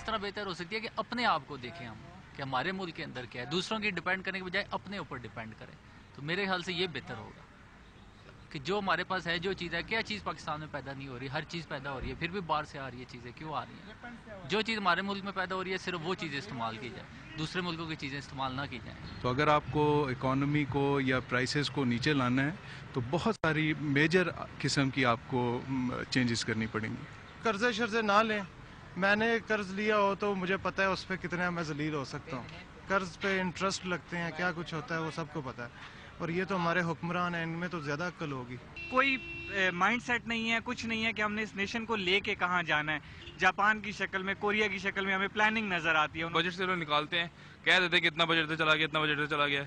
اس طرح بہتر ہو سکتی ہے کہ اپنے آپ کو دیکھیں ہم کہ ہمارے ملک کے اندر کیا ہے، دوسروں کی ڈیپینڈ کرنے کے بجائے اپنے اوپر ڈیپینڈ کریں. تو میرے خیال سے یہ بہتر ہوگا کہ جو ہمارے پاس ہے، جو چیز ہے، کیا چیز پاکستان میں پیدا نہیں ہو رہی، ہر چیز پیدا ہو رہی ہے، پھر بھی باہر سے آ رہی ہے چیزیں، کیوں آ رہی ہیں؟ جو چیز ہمارے ملک میں پیدا ہو رہی ہے صرف وہ چیزیں استعمال کی جائیں، دوسرے ملکوں کی چیزیں استعمال نہ کی جائیں. تو اگر آپ کو اکانومی کو یا پرائسز کو نیچے لانا ہے تو بہت ساری میجر قسم کی آپ کو چینجز کرنی پڑیں گی. قرضے شرضے نہ لیں. میں نے قرض لیا ہو تو مجھے پتہ ہے اس پہ کتنے میں ذلیل ہو سکتا ہوں. قرض پہ انٹرسٹ لگتے ہیں، کیا کچھ ہوتا ہے وہ سب کو پتہ ہے. اور یہ تو ہمارے حکمران ہیں، ان میں تو زیادہ عقل ہوگی. کوئی مائنڈ سیٹ نہیں ہے، کچھ نہیں ہے کہ ہم نے اس نیشن کو لے کے کہاں جانا ہے. جاپان کی شکل میں، کوریا کی شکل میں ہمیں پلاننگ نظر آتی ہے. بجٹ سے لوگ نکالتے ہیں، کہہ دیتے ہیں کہ اتنا بجٹ سے چلا گیا، اتنا بجٹ سے چلا گیا،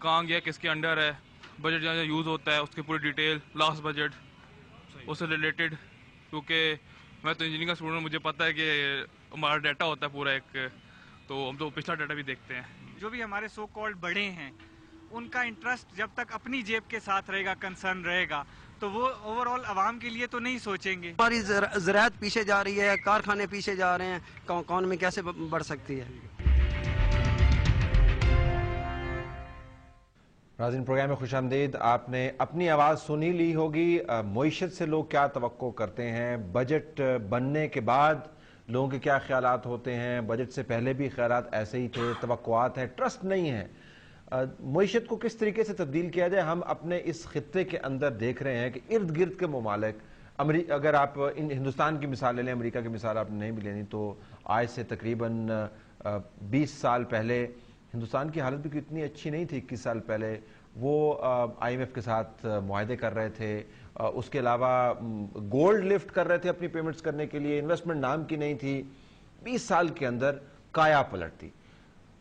کہاں گیا، کس کے انڈر ہے، بجٹ جہاں یوز ہوتا ہے اس کی پوری ڈیٹیل، لاسٹ بجٹ اس سے ریلیٹڈ. کیونکہ میں تو انجینئرنگ کا اسٹوڈنٹ ہوں، مجھے پتہ ہے کہ ہمارا ڈیٹا ہوتا ہے پورا ایک، تو ہم تو پچھلا ڈیٹا بھی دیکھتے ہیں. جو بھی ہمارے سو کالڈ بڑے ہیں ان کا انٹرسٹ جب تک اپنی جیب کے ساتھ رہے گا، کنسرن رہے گا، تو وہ اوور آل عوام کے لیے تو نہیں سوچیں گے. ہماری زراعت پیچھے جا رہی ہے، کارخانے پیچھے جا رہے ہیں، اکانومی کیسے بڑھ سکتی ہے؟ ناظرین، پروگرام میں خوش آمدید. آپ نے اپنی آواز سنی لی ہوگی. معیشت سے لوگ کیا توقع کرتے ہیں، بجٹ بننے کے بعد لوگوں کے کیا خیالات ہوتے ہیں، بجٹ سے پہلے بھی خیالات ایسے ہی تھے، توقعات ہیں، ٹرسٹ نہیں ہے. معیشت کو کس طریقے سے تبدیل کیا جائے. ہم اپنے اس خطے کے اندر دیکھ رہے ہیں کہ ارد گرد کے ممالک، اگر آپ ہندوستان کی مثال لے لیں، امریکہ کی مثال آپ نے نہیں بھی لینی، تو آج سے تقریباً 20 سال پہلے ہندوستان کی حالت بھی اتنی اچھی نہیں تھی. 21 سال پہلے وہ آئی ایم ایف کے ساتھ معاہدے کر رہے تھے، اس کے علاوہ گولڈ لفٹ کر رہے تھے اپنی پیمنٹس کرنے کے لیے، انویسٹمنٹ نام کی نہیں تھی. 20 سال کے اندر کایا پلٹ تھی.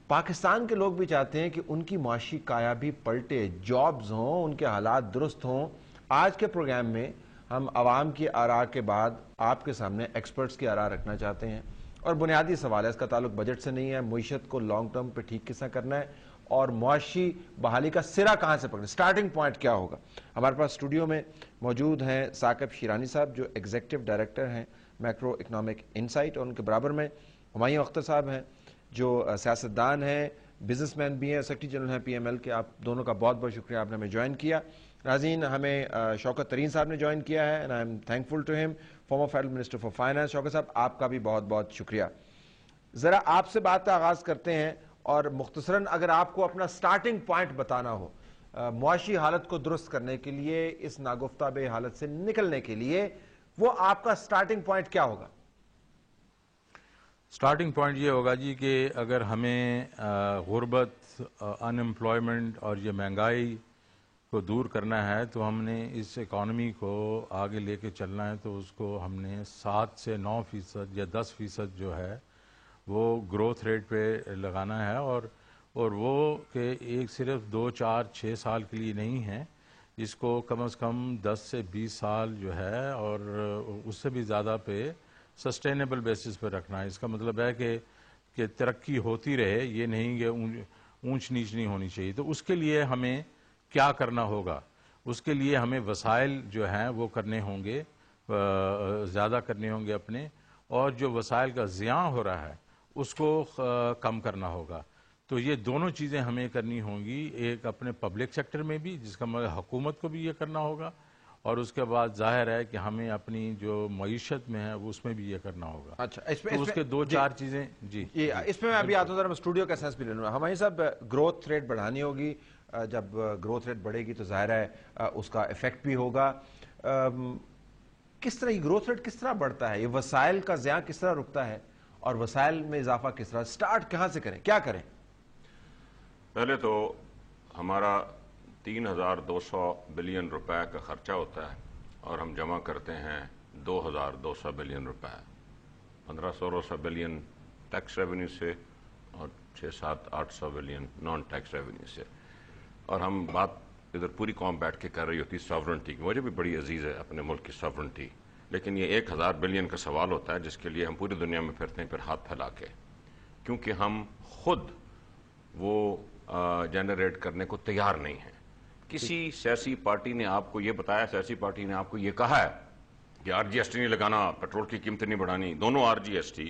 پاکستان کے لوگ بھی چاہتے ہیں کہ ان کی معاشی کایا بھی پلٹے، جابز ہوں، ان کے حالات درست ہوں. آج کے پروگرام میں ہم عوام کی آراء کے بعد آپ کے سامنے ایکسپرٹس کی آراء رکھنا چاہتے ہیں. اور بنیادی سوال ہے، اس کا تعلق بجٹ سے نہیں ہے، معیشت کو لانگ ٹرم پہ ٹھیک کس طرح کرنا ہے اور معاشی بحالی کا سرا کہاں سے پکڑنا، سٹارٹنگ پوائنٹ کیا ہوگا. ہمارے پاس اسٹوڈیو میں موجود ہیں ثاقب شیرانی صاحب، جو ایگزیکٹو ڈائریکٹر ہیں میکرو اکنامک انسائٹ، اور ان کے برابر میں ہمایوں اختر صاحب ہیں جو سیاستدان ہیں، بزنس مین بھی ہیں، سیکرٹری جنرل ہیں پی ایم ایل کے. آپ دونوں کا بہت بہت شکریہ، آپ نے ہمیں جوائن کیا. ناظرین، ہمیں شوکت ترین صاحب نے جوائن کیا ہے، and I am thankful to him, former Federal Minister for Finance. شوکت صاحب، آپ کا بھی بہت بہت شکریہ. ذرا آپ سے بات کا آغاز کرتے ہیں، اور مختصراً اگر آپ کو اپنا سٹارٹنگ پوائنٹ بتانا ہو معاشی حالت کو درست کرنے کے لیے، اس ناگفتہ بے حالت سے نکلنے کے لیے، وہ آپ کا سٹارٹنگ پوائنٹ کیا ہوگا؟ سٹارٹنگ پوائنٹ یہ ہوگا جی کہ اگر ہمیں غربت، ان امپلائمنٹ اور یہ مہنگائی کو دور کرنا ہے تو ہم نے اس اکانومی کو آگے لے کے چلنا ہے، تو اس کو ہم نے 7 سے 9% یا 10% جو ہے وہ گروتھ ریٹ پہ لگانا ہے. اور وہ کہ ایک صرف 2 4 6 سال کے لیے نہیں ہے، اس کو کم از کم 10 سے 20 سال جو ہے اور اس سے بھی زیادہ پہ سسٹینیبل بیسس پہ رکھنا ہے. اس کا مطلب ہے کہ ترقی ہوتی رہے، یہ نہیں کہ اونچ نیچ نہیں ہونی چاہیے. تو اس کے لیے ہمیں کیا کرنا ہوگا؟ اس کے لیے ہمیں وسائل جو ہیں وہ کرنے ہوں گے، زیادہ کرنے ہوں گے اپنے، اور جو وسائل کا زیاں ہو رہا ہے اس کو کم کرنا ہوگا. تو یہ دونوں چیزیں ہمیں کرنی ہوں گی، ایک اپنے پبلک سیکٹر میں بھی، جس کا مطلب حکومت کو بھی یہ کرنا ہوگا، اور اس کے بعد ظاہر ہے کہ ہمیں اپنی جو معیشت میں ہے اس میں بھی یہ کرنا ہوگا. اچھا، تو اس کے 2-4 چیزیں. جی، اس میں ابھی آتا ہوں، ذرا میں اسٹوڈیو کا سینس بھی لینا. ہماری صاحب، گروتھ ریٹ بڑھانی ہوگی. جب گروتھ ریٹ بڑھے گی تو ظاہر ہے اس کا افیکٹ بھی ہوگا. کس طرح یہ گروتھ ریٹ کس طرح بڑھتا ہے، یہ وسائل کا زیاں کس طرح رکتا ہے، اور وسائل میں اضافہ کس طرح، سٹارٹ کہاں سے کریں، کیا کریں؟ پہلے تو ہمارا 3200 بلین روپے کا خرچہ ہوتا ہے اور ہم جمع کرتے ہیں 2200 بلین روپے. 1500 بلین ٹیکس ریونیو سے اور 600-800 بلین نان ٹیکس ریونیو سے. اور ہم بات ادھر پوری قوم بیٹھ کے کر رہی ہوتی ساورنٹی کی. مجھے بھی بڑی عزیز ہے اپنے ملک کی ساورنٹی، لیکن یہ 1000 بلین کا سوال ہوتا ہے جس کے لیے ہم پوری دنیا میں پھرتے ہیں پھر ہاتھ پھیلا کے، کیونکہ ہم خود وہ جنریٹ کرنے کو تیار نہیں ہیں. کسی سیاسی پارٹی نے آپ کو یہ بتایا، سیاسی پارٹی نے آپ کو یہ کہا ہے کہ آر جی ایس ٹی نہیں لگانا، پیٹرول کی قیمتیں نہیں بڑھانی، دونوں R G S T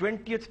20th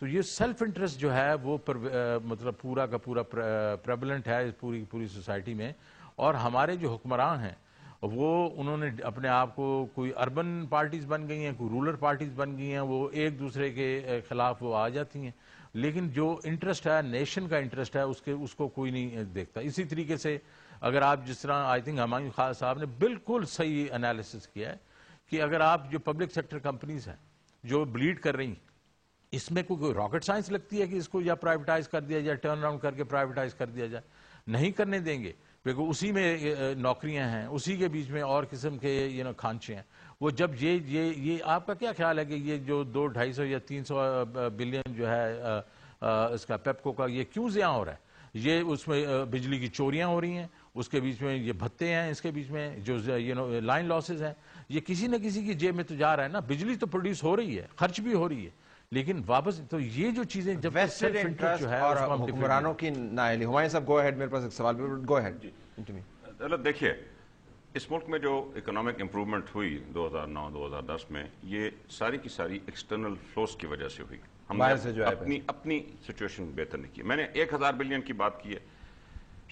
تو یہ سیلف انٹرسٹ جو ہے وہ مطلب پورا کا پورا پریولنٹ ہے پوری سوسائٹی میں. اور ہمارے جو حکمران ہیں وہ انہوں نے اپنے آپ کو کوئی اربن پارٹیز بن گئی ہیں, کوئی رولر پارٹیز بن گئی ہیں, وہ ایک دوسرے کے خلاف وہ آ جاتی ہیں, لیکن جو انٹرسٹ ہے نیشن کا انٹرسٹ ہے اس کو کوئی نہیں دیکھتا. اسی طریقے سے اگر آپ جس طرح آئی تھنک ہمایوں خان صاحب نے بالکل صحیح انالیسس کیا ہے کہ اگر آپ جو پبلک سیکٹر کمپنیز ہیں جو بلیڈ کر رہی ہیں, اس میں کوئی راکٹ سائنس لگتی ہے کہ اس کو یا پرائیویٹائز کر دیا جائے, ٹرن اراؤنڈ کر کے پرائیویٹائز کر دیا جائے؟ نہیں کرنے دیں گے, کیونکہ اسی میں نوکریاں ہیں, اسی کے بیچ میں اور قسم کے کھانچے ہیں. وہ جب یہ آپ کا کیا خیال ہے کہ یہ جو 200-250 یا 300 بلین جو ہے اس کا پیپکو کا, یہ کیوں ضیاع ہو رہا ہے؟ یہ اس میں بجلی کی چوریاں ہو رہی ہیں, اس کے بیچ میں یہ بھتے ہیں, اس کے بیچ میں جو لائن لاسز ہیں, یہ کسی نہ کسی کی جیب میں تو جا رہا ہے نا. بجلی تو پروڈیوس ہو رہی ہے, خرچ بھی ہو رہی ہے, لیکن واپس تو یہ جو چیزیں جب ویسٹڈ انٹرسٹ اور حکمرانوں کی نااہلی. ہمایوں صاحب گو ہیڈ, میرے پاس ایک سوال, گو ہیڈ. دیکھیے اس ملک میں جو اکنامک امپروومنٹ ہوئی 2009-2010 میں, یہ ساری کی ساری ایکسٹرنل فلوز کی وجہ سے ہوئی. ہم نے اپنی سچویشن بہتر نہیں کی. میں نے 1000 بلین کی بات کی ہے,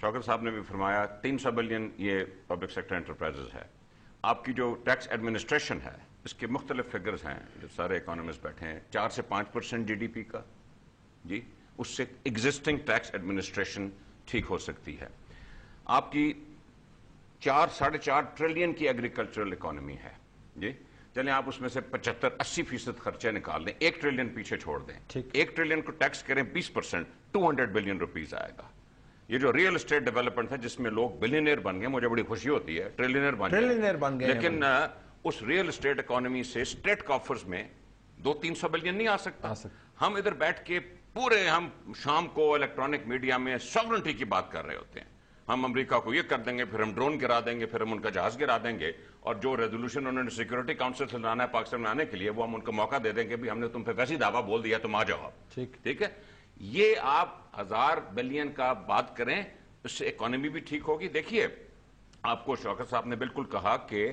شوکت صاحب نے بھی فرمایا 300 بلین یہ پبلک سیکٹر انٹرپرائزز ہے. آپ کی جو ٹیکس ایڈمنسٹریشن ہے اس کے مختلف فگرز ہیں, جو سارے اکانومسٹ بیٹھے ہیں, 4 سے 5% GDP کا, جی اس سے ایگزسٹنگ ٹیکس ایڈمنسٹریشن ٹھیک ہو سکتی ہے. آپ کی 4-4.5 ٹریلین کی ایگریکلچرل اکانومی ہے, جی چلیں آپ اس میں سے 75-80% خرچے نکال دیں, 1 ٹریلین پیچھے چھوڑ دیں, 1 ٹریلین کو ٹیکس کریں 20%, 200 بلین روپیز آئے گا. یہ جو ریئل اسٹیٹ ڈیولپمنٹ ہے جس میں لوگ بلینئر بن گئے, مجھے بڑی خوشی ہوتی ہے ٹریلینئر بن گئے, لیکن اس ریئل اسٹیٹ اکانومی سے اسٹیٹ کافرز میں 200-300 بلین نہیں آ سکتا. ہم ادھر بیٹھ کے ہم شام کو الیکٹرانک میڈیا میں ساورنٹی کی بات کر رہے ہوتے ہیں. ہم امریکہ کو یہ کر دیں گے, پھر ہم ڈرون گرا دیں گے, پھر ہم ان کا جہاز گرا دیں گے, اور جو ریزولوشن انہوں نے سیکورٹی کاؤنسل سے لانا ہے پاکستان میں آنے کے لیے, وہ ہم ان کو موقع دے دیں گے بھی ہم نے تم پہ ویسی دعویٰ بول دیا, تم آ جاؤ. ٹھیک ہے, یہ آپ 1000 بلین کا بات کریں, اس سے اکانومی بھی ٹھیک ہوگی. دیکھیے آپ کو شوکت صاحب نے بالکل کہا کہ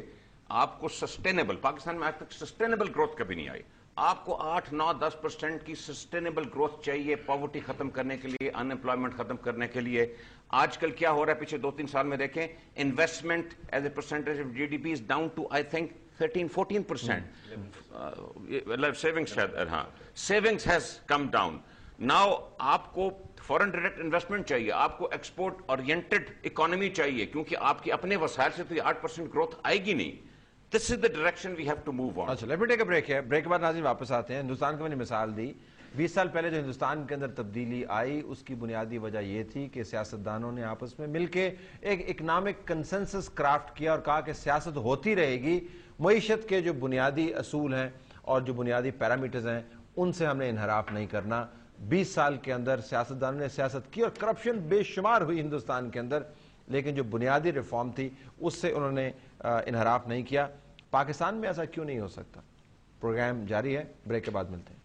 آپ کو سسٹینیبل, پاکستان میں آج تک سسٹینیبل گروتھ کبھی نہیں آئی. آپ کو 8-9-10% کی سسٹینیبل گروتھ چاہیے پاورٹی ختم کرنے کے لیے, ان امپلائمنٹ ختم کرنے کے لیے. آج کل کیا ہو رہا ہے, پیچھے 2-3 سال میں دیکھیں, investment as a percentage of GDP is down to I think 13-14%. Savings has come down. Now آپ کو فورن ڈائریکٹ انویسٹمنٹ چاہیے, آپ کو ایکسپورٹ اورینٹڈ اکانومی چاہیے, کیونکہ آپ کے اپنے وسائل سے تو یہ 8% گروتھ آئے گی نہیں. This is the direction we have to move on. اچھا, let me take a break ہے. بریک کے بعد ناظرین واپس آتے ہیں. ہندوستان کو میں نے مثال دی, 20 سال پہلے جو ہندوستان کے اندر تبدیلی آئی اس کی بنیادی وجہ یہ تھی کہ سیاستدانوں نے آپس میں مل کے ایک اکنامک کنسنسس کرافٹ کیا اور کہا کہ سیاست ہوتی رہے گی, معیشت کے جو بنیادی اصول ہیں اور جو بنیادی پیرامیٹرز ہیں ان سے ہم نے انحراف نہیں کرنا. 20 سال کے اندر سیاستدانوں نے سیاست کی اور کرپشن بے شمار ہوئی ہندوستان کے اندر, لیکن جو بنیادی ریفارم تھی اس سے انہوں نے انحراف نہیں کیا. پاکستان میں ایسا کیوں نہیں ہو سکتا؟ پروگرام جاری ہے, بریک کے بعد ملتے ہیں.